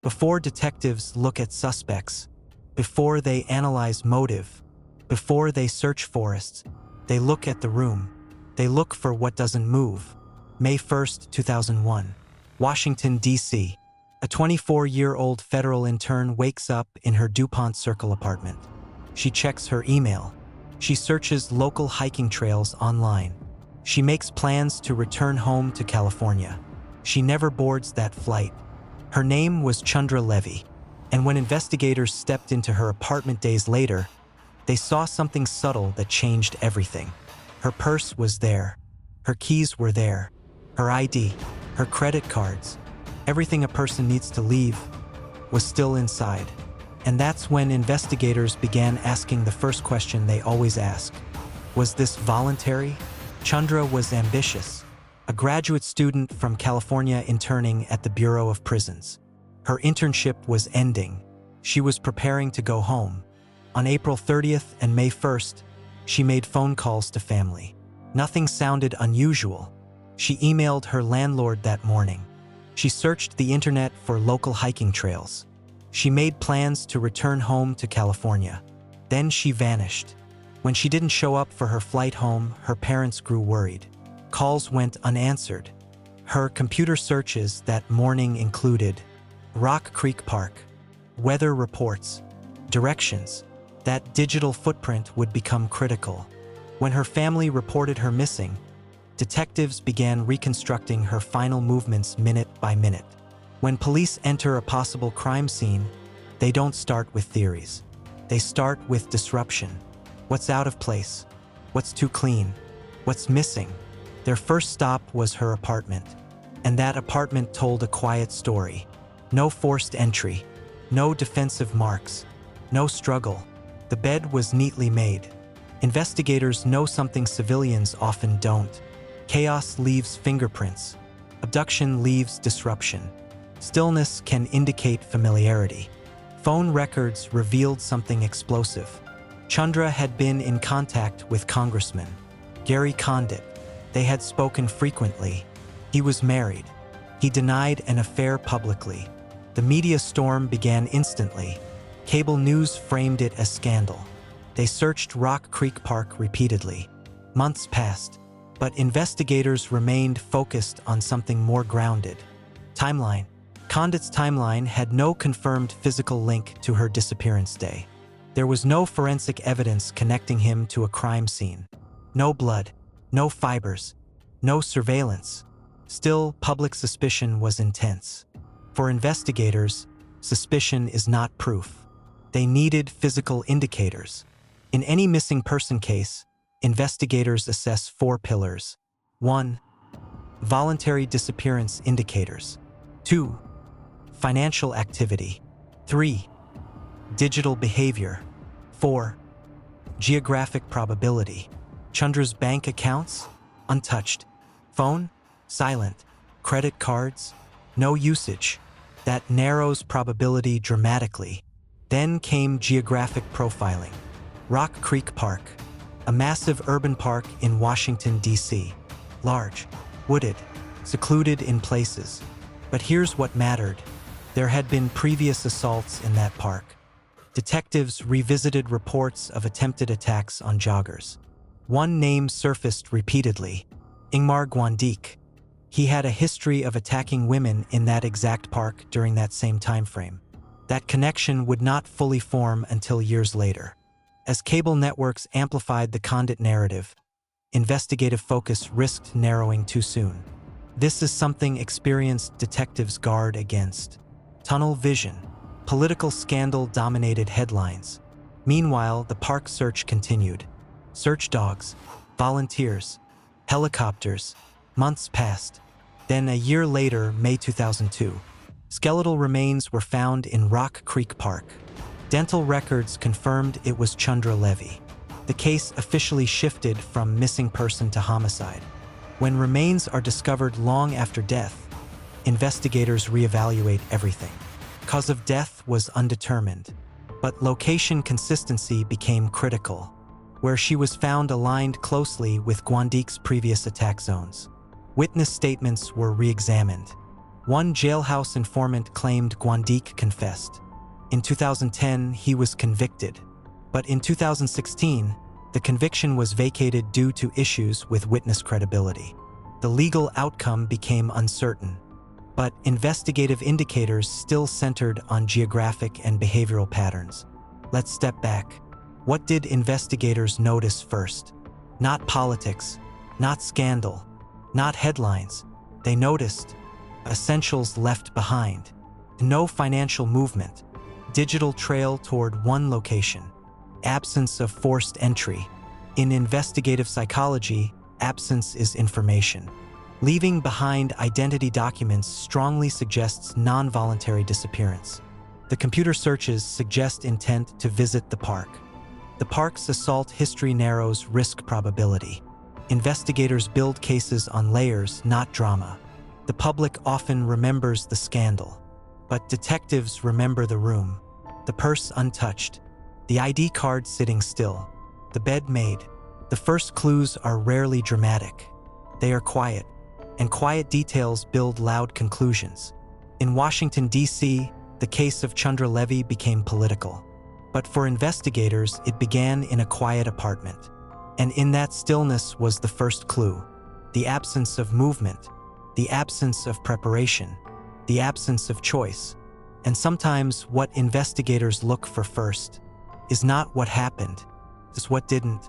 Before detectives look at suspects, before they analyze motive, before they search forests, they look at the room. They look for what doesn't move. May 1st, 2001. Washington, D.C. A 24-year-old federal intern wakes up in her DuPont Circle apartment. She checks her email. She searches local hiking trails online. She makes plans to return home to California. She never boards that flight. Her name was Chandra Levy, and when investigators stepped into her apartment days later, they saw something subtle that changed everything. Her purse was there. Her keys were there. Her ID, her credit cards, everything a person needs to leave was still inside. And that's when investigators began asking the first question they always ask. Was this voluntary? Chandra was ambitious, a graduate student from California interning at the Bureau of Prisons. Her internship was ending. She was preparing to go home. On April 30th and May 1st, she made phone calls to family. Nothing sounded unusual. She emailed her landlord that morning. She searched the internet for local hiking trails. She made plans to return home to California. Then she vanished. When she didn't show up for her flight home, her parents grew worried. Calls went unanswered. Her computer searches that morning included Rock Creek Park, weather reports, directions. That digital footprint would become critical. When her family reported her missing, detectives began reconstructing her final movements minute by minute. When police enter a possible crime scene, they don't start with theories. They start with disruption. What's out of place? What's too clean? What's missing? Their first stop was her apartment, and that apartment told a quiet story. No forced entry, no defensive marks, no struggle. The bed was neatly made. Investigators know something civilians often don't. Chaos leaves fingerprints. Abduction leaves disruption. Stillness can indicate familiarity. Phone records revealed something explosive. Chandra had been in contact with Congressman Gary Condit. They had spoken frequently. He was married. He denied an affair publicly. The media storm began instantly. Cable news framed it as scandal. They searched Rock Creek Park repeatedly. Months passed, but investigators remained focused on something more grounded. Timeline. Condit's timeline had no confirmed physical link to her disappearance day. There was no forensic evidence connecting him to a crime scene. No blood, no fibers, no surveillance. Still, public suspicion was intense. For investigators, suspicion is not proof. They needed physical indicators. In any missing person case, investigators assess 4 pillars. 1. Voluntary disappearance indicators. 2. Financial activity. 3. Digital behavior. 4. Geographic probability. Chandra's bank accounts? Untouched. Phone? Silent. Credit cards? No usage. That narrows probability dramatically. Then came geographic profiling. Rock Creek Park, a massive urban park in Washington, D.C. Large, wooded, secluded in places. But here's what mattered. There had been previous assaults in that park. Detectives revisited reports of attempted attacks on joggers. One name surfaced repeatedly, Ingmar Gondik. He had a history of attacking women in that exact park during that same time frame. That connection would not fully form until years later. As cable networks amplified the Condit narrative, investigative focus risked narrowing too soon. This is something experienced detectives guard against. Tunnel vision. Political scandal dominated headlines. Meanwhile, the park search continued. Search dogs, volunteers, helicopters. Months passed. Then a year later, May 2002, skeletal remains were found in Rock Creek Park. Dental records confirmed it was Chandra Levy. The case officially shifted from missing person to homicide. When remains are discovered long after death, investigators reevaluate everything. Cause of death was undetermined, but location consistency became critical. Where she was found aligned closely with Gondik's previous attack zones. Witness statements were re-examined. One jailhouse informant claimed Gondik confessed. In 2010, he was convicted. But in 2016, the conviction was vacated due to issues with witness credibility. The legal outcome became uncertain, but investigative indicators still centered on geographic and behavioral patterns. Let's step back. What did investigators notice first? Not politics, not scandal, not headlines. They noticed essentials left behind. No financial movement, digital trail toward one location, absence of forced entry. In investigative psychology, absence is information. Leaving behind identity documents strongly suggests non-voluntary disappearance. The computer searches suggest intent to visit the park. The park's assault history narrows risk probability. Investigators build cases on layers, not drama. The public often remembers the scandal, but detectives remember the room, the purse untouched, the ID card sitting still, the bed made. The first clues are rarely dramatic. They are quiet, and quiet details build loud conclusions. In Washington, D.C., the case of Chandra Levy became political. But for investigators, it began in a quiet apartment. And in that stillness was the first clue: the absence of movement, the absence of preparation, the absence of choice. And sometimes what investigators look for first is not what happened, it's what didn't.